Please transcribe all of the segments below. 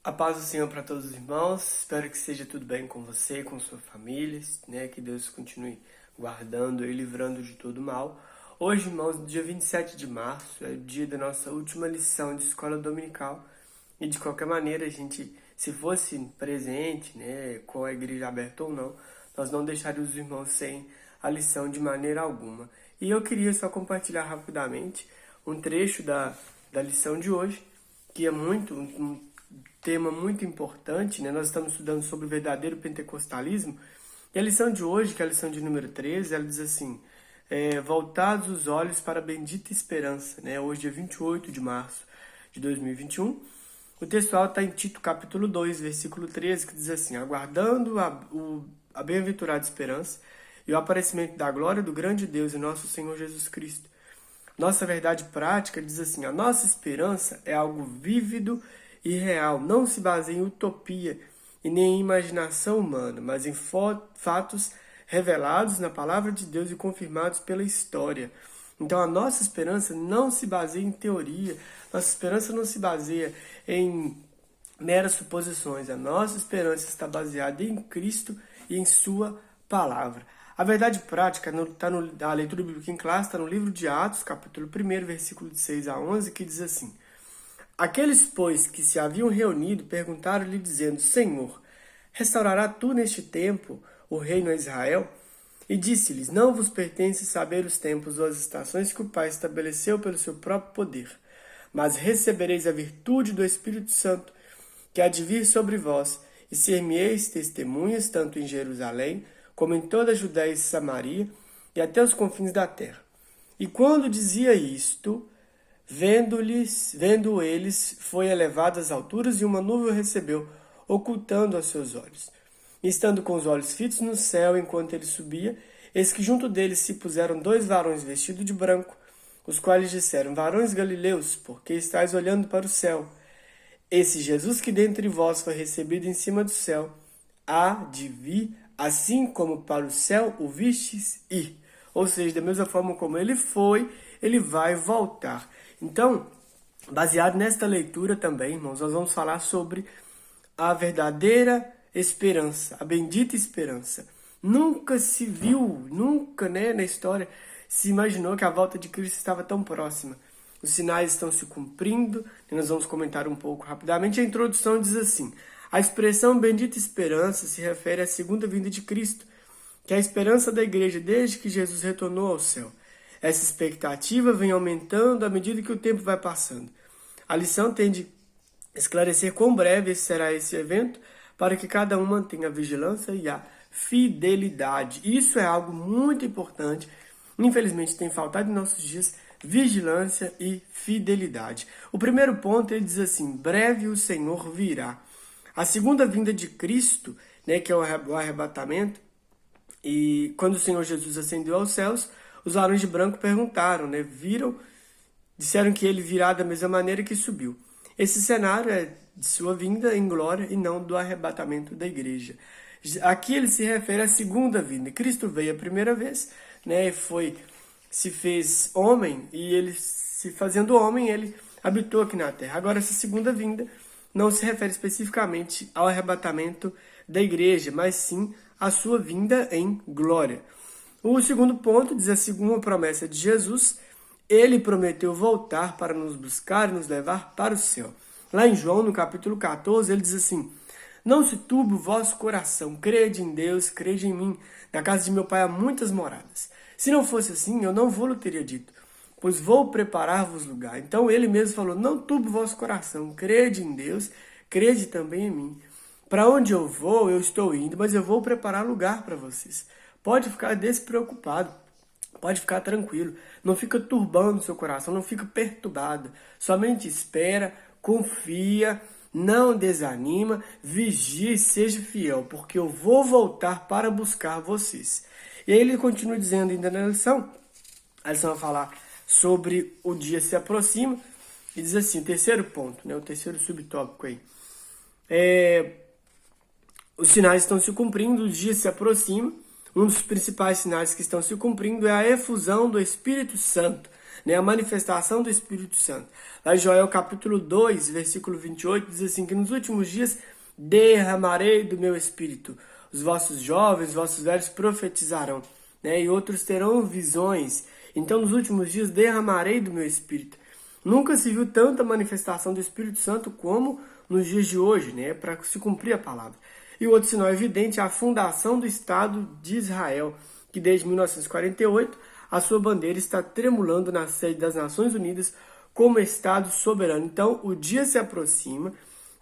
A paz do Senhor para todos os irmãos. Espero que seja tudo bem com você, com sua família, né? Que Deus continue guardando e livrando de todo mal. Hoje, irmãos, dia 27 de março, é o dia da nossa última lição de escola dominical. E de qualquer maneira, a gente, se fosse presente, né, com a igreja aberta ou não, nós não deixaríamos os irmãos sem a lição de maneira alguma. E eu queria só compartilhar rapidamente um trecho da lição de hoje, que é um tema muito importante, né? Nós estamos estudando sobre o verdadeiro pentecostalismo. E a lição de hoje, que é a lição de número 13, ela diz assim: voltados os olhos para a bendita esperança, né? Hoje, dia 28 de março de 2021. O textual está em Tito, capítulo 2, versículo 13, que diz assim: aguardando a bem-aventurada esperança e o aparecimento da glória do grande Deus e nosso Senhor Jesus Cristo. Nossa verdade prática diz assim: a nossa esperança é algo vívido e real, não se baseia em utopia e nem em imaginação humana, mas em fatos revelados na palavra de Deus e confirmados pela história. Então a nossa esperança não se baseia em teoria, nossa esperança não se baseia em meras suposições, a nossa esperança está baseada em Cristo e em sua palavra. A verdade prática está na leitura bíblica em classe, está no livro de Atos, capítulo 1, versículo de 6 a 11, que diz assim: aqueles, pois, que se haviam reunido, perguntaram-lhe, dizendo: Senhor, restaurará tu neste tempo o reino a Israel? E disse-lhes: não vos pertence saber os tempos ou as estações que o Pai estabeleceu pelo seu próprio poder, mas recebereis a virtude do Espírito Santo, que há de vir sobre vós, e ser-me-eis testemunhas, tanto em Jerusalém, como em toda a Judéia e Samaria, e até os confins da terra. E quando dizia isto, vendo eles, foi elevado às alturas, e uma nuvem o recebeu, ocultando aos seus olhos. E estando com os olhos fitos no céu, enquanto ele subia, eis que junto deles se puseram 2 varões vestidos de branco, os quais disseram: varões galileus, por que estáis olhando para o céu? Esse Jesus que dentre vós foi recebido em cima do céu, há de vir, assim como para o céu o vistes ir. Ou seja, da mesma forma como ele foi, ele vai voltar. Então, baseado nesta leitura também, irmãos, nós vamos falar sobre a verdadeira esperança, a bendita esperança. Nunca se viu, na história se imaginou que a volta de Cristo estava tão próxima. Os sinais estão se cumprindo, e nós vamos comentar um pouco rapidamente. A introdução diz assim: a expressão bendita esperança se refere à segunda vinda de Cristo, que é a esperança da igreja desde que Jesus retornou ao céu. Essa expectativa vem aumentando à medida que o tempo vai passando. A lição tem de esclarecer quão breve será esse evento, para que cada um mantenha a vigilância e a fidelidade. Isso é algo muito importante. Infelizmente tem faltado em nossos dias vigilância e fidelidade. O primeiro ponto, ele diz assim: breve o Senhor virá. A segunda vinda de Cristo, né, que é o arrebatamento, e quando o Senhor Jesus ascendeu aos céus, os varões de branco perguntaram, né, disseram que ele virá da mesma maneira que subiu. Esse cenário é de sua vinda em glória e não do arrebatamento da igreja. Aqui ele se refere à segunda vinda. Cristo veio a primeira vez, né, se fez homem, e ele, se fazendo homem, ele habitou aqui na terra. Agora, essa segunda vinda não se refere especificamente ao arrebatamento da igreja, mas sim à sua vinda em glória. O segundo ponto diz a segunda promessa de Jesus: ele prometeu voltar para nos buscar e nos levar para o céu. Lá em João, no capítulo 14, ele diz assim: não se turbe o vosso coração, crede em Deus, crede em mim. Na casa de meu pai há muitas moradas. Se não fosse assim, eu não vou-lhe teria dito, pois vou preparar-vos lugar. Então ele mesmo falou: não turbe o vosso coração, crede em Deus, crede também em mim. Para onde eu vou, eu estou indo, mas eu vou preparar lugar para vocês. Pode ficar despreocupado, pode ficar tranquilo, não fica turbando o seu coração, não fica perturbado. Somente espera, confia, não desanima, vigie e seja fiel, porque eu vou voltar para buscar vocês. E aí ele continua dizendo ainda na lição, a lição vai falar sobre o dia se aproxima, e diz assim, o terceiro ponto, né, o terceiro subtópico aí. Os sinais estão se cumprindo, o dia se aproxima. Um dos principais sinais que estão se cumprindo é a efusão do Espírito Santo. né? A manifestação do Espírito Santo. Lá em Joel capítulo 2, versículo 28, diz assim, que nos últimos dias derramarei do meu Espírito. Os vossos jovens, os vossos velhos profetizarão, né? E outros terão visões. Então, nos últimos dias derramarei do meu Espírito. Nunca se viu tanta manifestação do Espírito Santo como nos dias de hoje, né? Para se cumprir a palavra. E o outro sinal evidente é a fundação do Estado de Israel, que desde 1948 a sua bandeira está tremulando na sede das Nações Unidas como Estado soberano. Então, o dia se aproxima,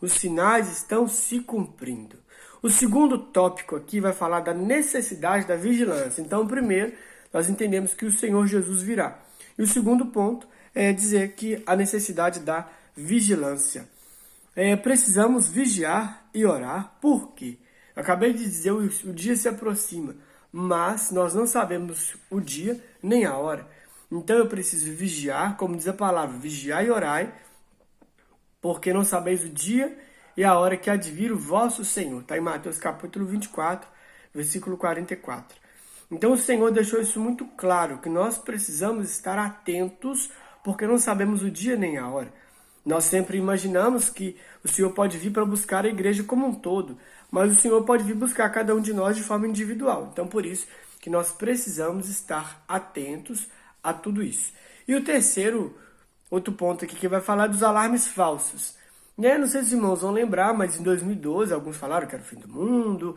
os sinais estão se cumprindo. O segundo tópico aqui vai falar da necessidade da vigilância. Então, primeiro, nós entendemos que o Senhor Jesus virá. E o segundo ponto é dizer que a necessidade da vigilância. Precisamos vigiar e orar. Por quê? Eu acabei de dizer, o dia se aproxima, mas nós não sabemos o dia nem a hora. Então eu preciso vigiar, como diz a palavra, vigiar e orai, porque não sabeis o dia e a hora que há de vir o vosso Senhor. Está em Mateus capítulo 24, versículo 44. Então o Senhor deixou isso muito claro, que nós precisamos estar atentos, porque não sabemos o dia nem a hora. Nós sempre imaginamos que o Senhor pode vir para buscar a igreja como um todo, mas o Senhor pode vir buscar cada um de nós de forma individual. Então, por isso que nós precisamos estar atentos a tudo isso. E o terceiro, outro ponto aqui que vai falar dos alarmes falsos. Não sei se os irmãos vão lembrar, mas em 2012 alguns falaram que era o fim do mundo,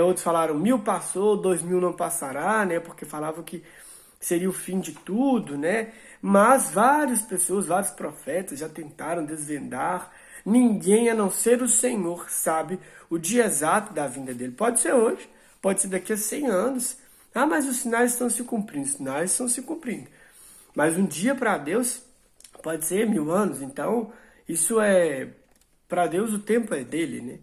outros falaram 1000 passou, 2000 não passará, né? Porque falavam que seria o fim de tudo, né? Mas várias pessoas, vários profetas já tentaram desvendar. Ninguém, a não ser o Senhor, sabe o dia exato da vinda dele. Pode ser hoje, pode ser daqui a 100 anos. Ah, mas os sinais estão se cumprindo. Os sinais estão se cumprindo. Mas um dia para Deus pode ser 1000 anos. Então, isso para Deus o tempo é dele, né?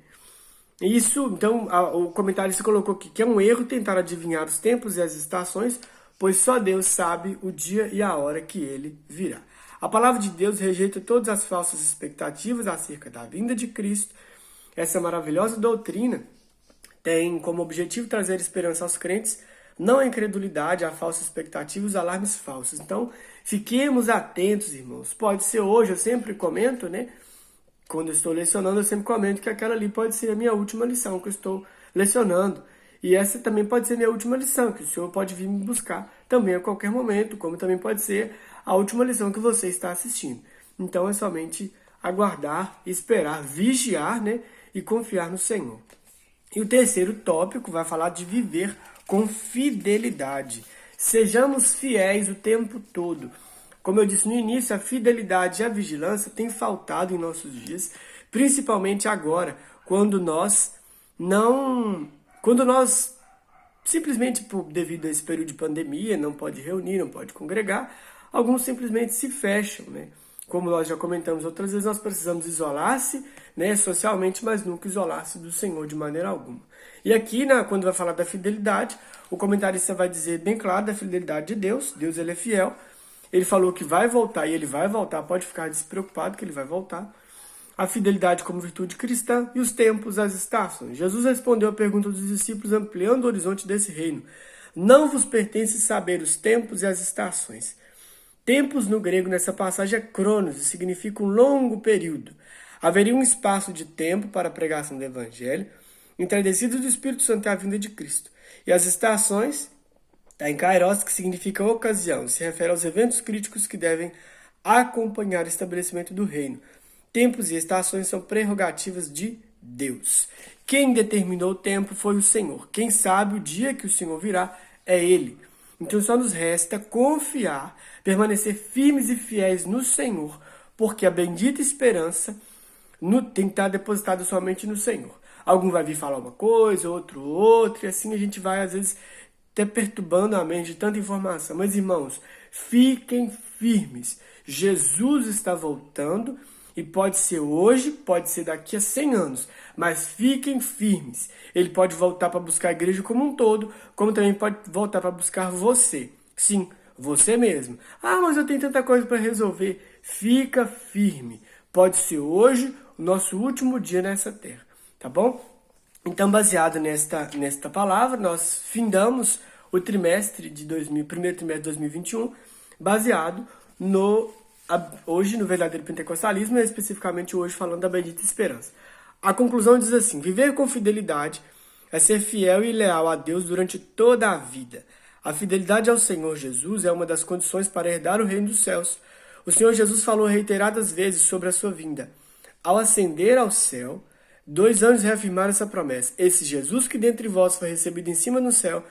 Isso, então, o comentarista colocou aqui que é um erro tentar adivinhar os tempos e as estações, pois só Deus sabe o dia e a hora que ele virá. A palavra de Deus rejeita todas as falsas expectativas acerca da vinda de Cristo. Essa maravilhosa doutrina tem como objetivo trazer esperança aos crentes, não a incredulidade, a falsa expectativa e os alarmes falsos. Então, fiquemos atentos, irmãos. Pode ser hoje, eu sempre comento, né? Quando eu estou lecionando, eu sempre comento que aquela ali pode ser a minha última lição que eu estou lecionando. E essa também pode ser minha última lição, que o Senhor pode vir me buscar também a qualquer momento, como também pode ser a última lição que você está assistindo. Então é somente aguardar, esperar, vigiar, né, e confiar no Senhor. E o terceiro tópico vai falar de viver com fidelidade. Sejamos fiéis o tempo todo. Como eu disse no início, a fidelidade e a vigilância têm faltado em nossos dias, principalmente agora, quando nós simplesmente, devido a esse período de pandemia, não pode reunir, não pode congregar, alguns simplesmente se fecham, né? Como nós já comentamos outras vezes, nós precisamos isolar-se, né, socialmente, mas nunca isolar-se do Senhor de maneira alguma. E aqui, quando vai falar da fidelidade, o comentarista vai dizer bem claro da fidelidade de Deus. Deus, ele é fiel. Ele falou que vai voltar e ele vai voltar. Pode ficar despreocupado que ele vai voltar. A fidelidade como virtude cristã e os tempos, as estações. Jesus respondeu a pergunta dos discípulos ampliando o horizonte desse reino. Não vos pertence saber os tempos e as estações. Tempos no grego nessa passagem é cronos e significa um longo período. Haveria um espaço de tempo para a pregação do evangelho, entradecido do Espírito Santo e a vinda de Cristo. E as estações, está em kairos, que significa ocasião, se refere aos eventos críticos que devem acompanhar o estabelecimento do reino. Tempos e estações são prerrogativas de Deus. Quem determinou o tempo foi o Senhor. Quem sabe o dia que o Senhor virá é Ele. Então só nos resta confiar, permanecer firmes e fiéis no Senhor, porque a bendita esperança tem que estar depositada somente no Senhor. Algum vai vir falar uma coisa, outro outra, e assim a gente vai às vezes até perturbando a mente de tanta informação. Mas irmãos, fiquem firmes. Jesus está voltando. E pode ser hoje, pode ser daqui a 100 anos, mas fiquem firmes. Ele pode voltar para buscar a igreja como um todo, como também pode voltar para buscar você. Sim, você mesmo. Ah, mas eu tenho tanta coisa para resolver. Fica firme. Pode ser hoje o nosso último dia nessa terra, tá bom? Então, baseado nesta palavra, nós findamos o primeiro trimestre de 2021, baseado hoje no verdadeiro pentecostalismo, e especificamente hoje falando da bendita esperança. A conclusão diz assim: viver com fidelidade é ser fiel e leal a Deus durante toda a vida. A fidelidade ao Senhor Jesus é uma das condições para herdar o reino dos céus. O Senhor Jesus falou reiteradas vezes sobre a sua vinda. Ao ascender ao céu, 2 anjos reafirmaram essa promessa: esse Jesus que dentre vós foi recebido em cima no céu,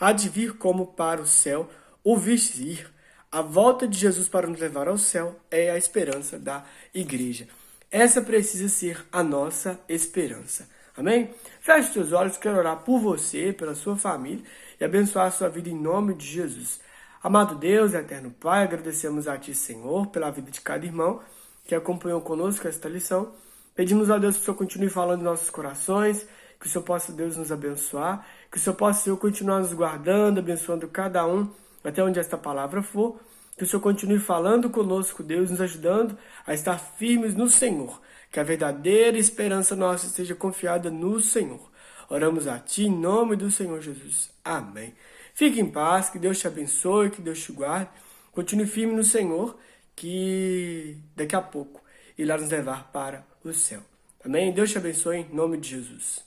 há de vir como para o céu, o viste ir. A volta de Jesus para nos levar ao céu é a esperança da igreja. Essa precisa ser a nossa esperança. Amém? Feche seus olhos, quero orar por você, pela sua família e abençoar a sua vida em nome de Jesus. Amado Deus, eterno Pai, agradecemos a Ti, Senhor, pela vida de cada irmão que acompanhou conosco esta lição. Pedimos a Deus que o Senhor continue falando em nossos corações, que o Senhor possa, Deus, nos abençoar, que o Senhor possa, Senhor, continuar nos guardando, abençoando cada um até onde esta palavra for. Que o Senhor continue falando conosco, Deus, nos ajudando a estar firmes no Senhor. Que a verdadeira esperança nossa esteja confiada no Senhor. Oramos a Ti em nome do Senhor Jesus. Amém. Fique em paz, que Deus te abençoe, que Deus te guarde. Continue firme no Senhor, que daqui a pouco Ele vai nos levar para o céu. Amém? Deus te abençoe em nome de Jesus.